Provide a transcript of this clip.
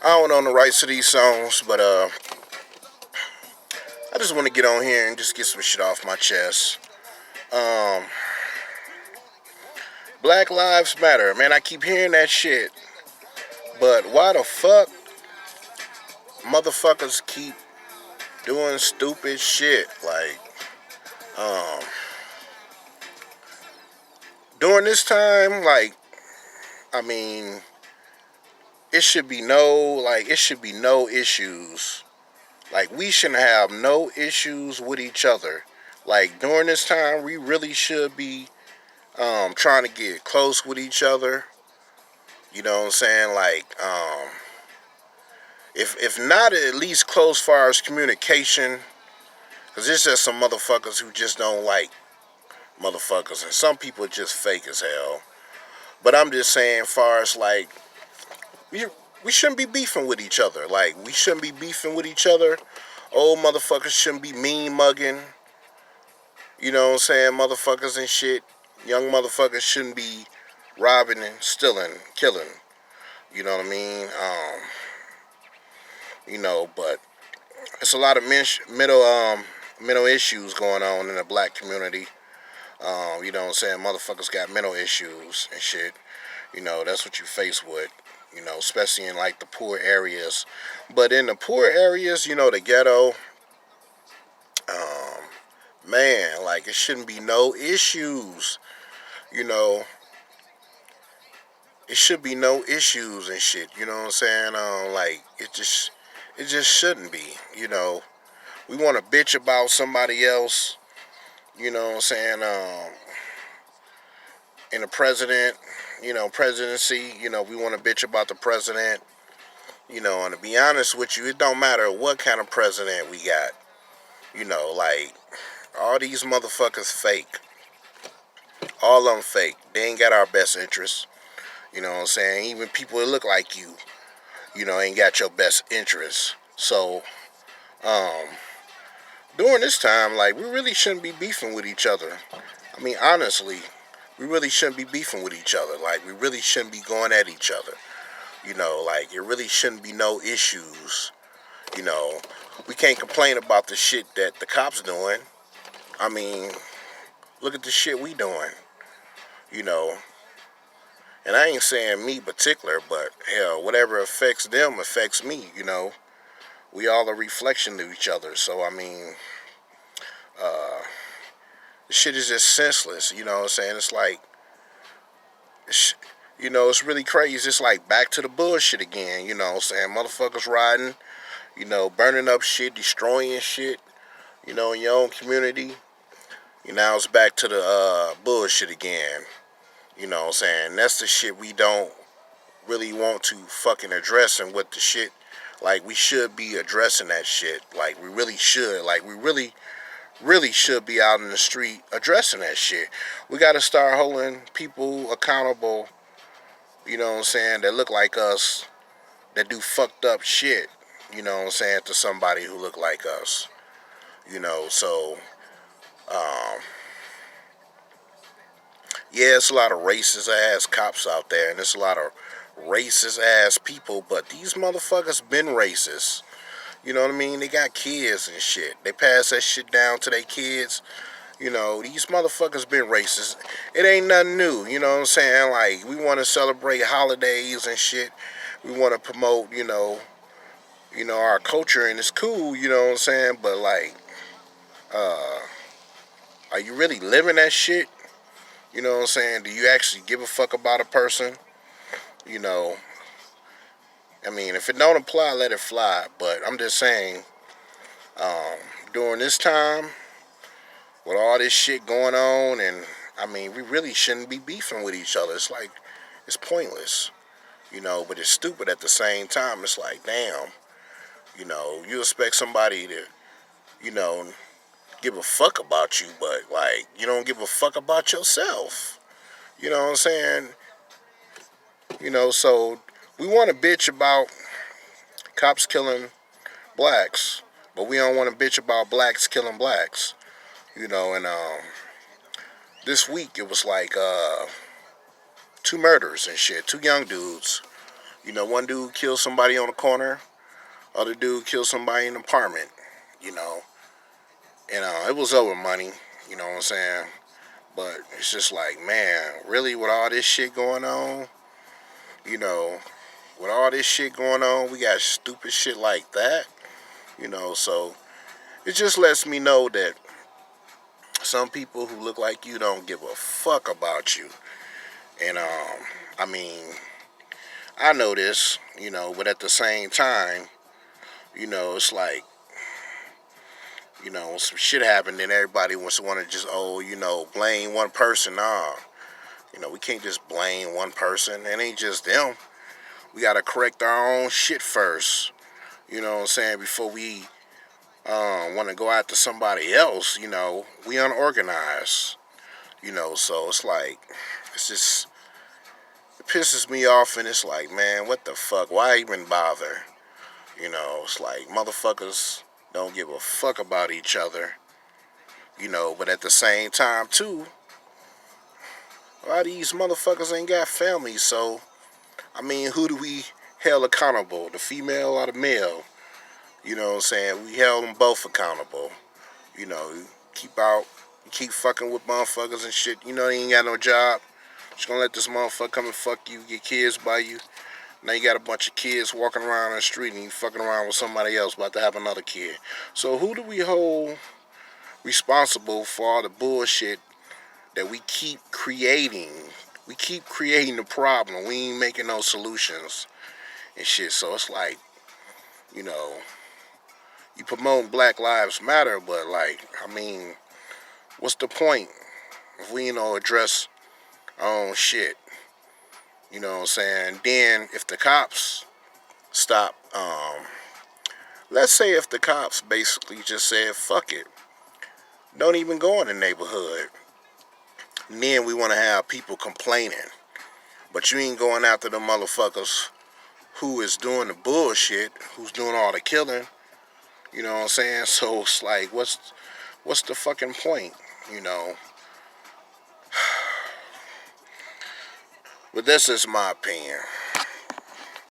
I don't own the rights to these songs, but I just want to get on here and just get some shit off my chest. Um, Black Lives Matter, man. I keep hearing that shit, but why the fuck motherfuckers keep doing stupid shit? Like, um, during this time, like, I mean, it should be no issues. Like, we shouldn't have no issues with each other. Like, during this time, we really should be trying to get close with each other. You know what I'm saying? Like, if not at least close far as communication, because there's just some motherfuckers who just don't like motherfuckers, and some people are just fake as hell. But I'm just saying, far as like, we we shouldn't be beefing with each other. Like, we shouldn't be beefing with each other. Old motherfuckers shouldn't be mean mugging. You know what I'm saying? Motherfuckers and shit. Young motherfuckers shouldn't be robbing and stealing, killing. You know what I mean? But it's a lot of mental issues going on in the black community. You know what I'm saying? Motherfuckers got mental issues and shit. That's what you face with. Especially in like the poor areas. But in the poor areas, the ghetto, man, like it shouldn't be no issues. You know, it should be no issues and shit. You know what I'm saying? Like it just shouldn't be. We want to bitch about somebody else. You know what I'm saying? In the president, presidency. We want to bitch about the president. And to be honest with you, it don't matter what kind of president we got. Like all these motherfuckers fake. All of them fake. They ain't got our best interests. You know what I'm saying? Even people that look like you, ain't got your best interests. So, um, during this time, like, we really shouldn't be beefing with each other. I mean, honestly, we really shouldn't be beefing with each other. Like, we really shouldn't be going at each other. Like, it really shouldn't be no issues. You know, we can't complain about the shit that the cops doing. I mean, look at the shit we doing. You know, and I ain't saying me particular, but hell, whatever affects them affects me. We all a reflection of each other. So I mean, uh, the shit is just senseless. You know what I'm saying? It's like, it's, it's really crazy. It's like back to the bullshit again. You know what I'm saying? Motherfuckers riding, burning up shit, destroying shit, in your own community. Now it's back to the bullshit again. You know what I'm saying? That's the shit we don't really want to fucking address, and what the shit, like, we should be addressing that shit. Like, we really should. Like, we really should be out in the street addressing that shit. We got to start holding people accountable, you know what I'm saying, that look like us, that do fucked up shit, you know what I'm saying, to somebody who look like us. So, um, yeah, it's a lot of racist ass cops out there, and it's a lot of racist ass people, but these motherfuckers been racist. You know what I mean? They got kids and shit. They pass that shit down to their kids. These motherfuckers been racist. It ain't nothing new. You know what I'm saying? Like, we want to celebrate holidays and shit. We want to promote, our culture, and it's cool. You know what I'm saying? But like, uh, are you really living that shit? You know what I'm saying? Do you actually give a fuck about a person? You know, I mean, if it don't apply, let it fly. But I'm just saying, um, during this time, with all this shit going on, and I mean, we really shouldn't be beefing with each other. It's like, it's pointless, but it's stupid at the same time. It's like, damn, you expect somebody to, you know, give a fuck about you, but like, you don't give a fuck about yourself. You know what I'm saying? So we want to bitch about cops killing blacks, but we don't want to bitch about blacks killing blacks. And this week it was like two murders and shit, two young dudes. One dude killed somebody on the corner, other dude killed somebody in an apartment. You know, and it was over money. You know what I'm saying? But it's just like, man, really, with all this shit going on, you know, with all this shit going on, we got stupid shit like that. So it just lets me know that some people who look like you don't give a fuck about you. And I mean, I know this, but at the same time, it's like, some shit happened and everybody wants to want to just, blame one person. Nah, we can't just blame one person. It ain't just them. We got to correct our own shit first. You know what I'm saying? Before we want to go after somebody else, we unorganized. So it's like, it's just, it pisses me off, and it's like, man, what the fuck? Why even bother? It's like motherfuckers don't give a fuck about each other. But at the same time, too, a lot of these motherfuckers ain't got families, so, I mean, who do we held accountable? The female or the male? You know what I'm saying? We held them both accountable. You keep fucking with motherfuckers and shit. They ain't got no job. Just gonna let this motherfucker come and fuck you, get kids by you. Now you got a bunch of kids walking around the street and you fucking around with somebody else about to have another kid. So who do we hold responsible for all the bullshit that we keep creating? We keep creating the problem. We ain't making no solutions and shit. So it's like, you know, you promote Black Lives Matter, but like, I mean, what's the point if we address our own shit? You know what I'm saying? Then if the cops stop, let's say if the cops basically just said, fuck it, don't even go in the neighborhood. And then we want to have people complaining. But you ain't going after the motherfuckers who is doing the bullshit, who's doing all the killing. You know what I'm saying? So it's like, what's the fucking point? You know? But this is my opinion.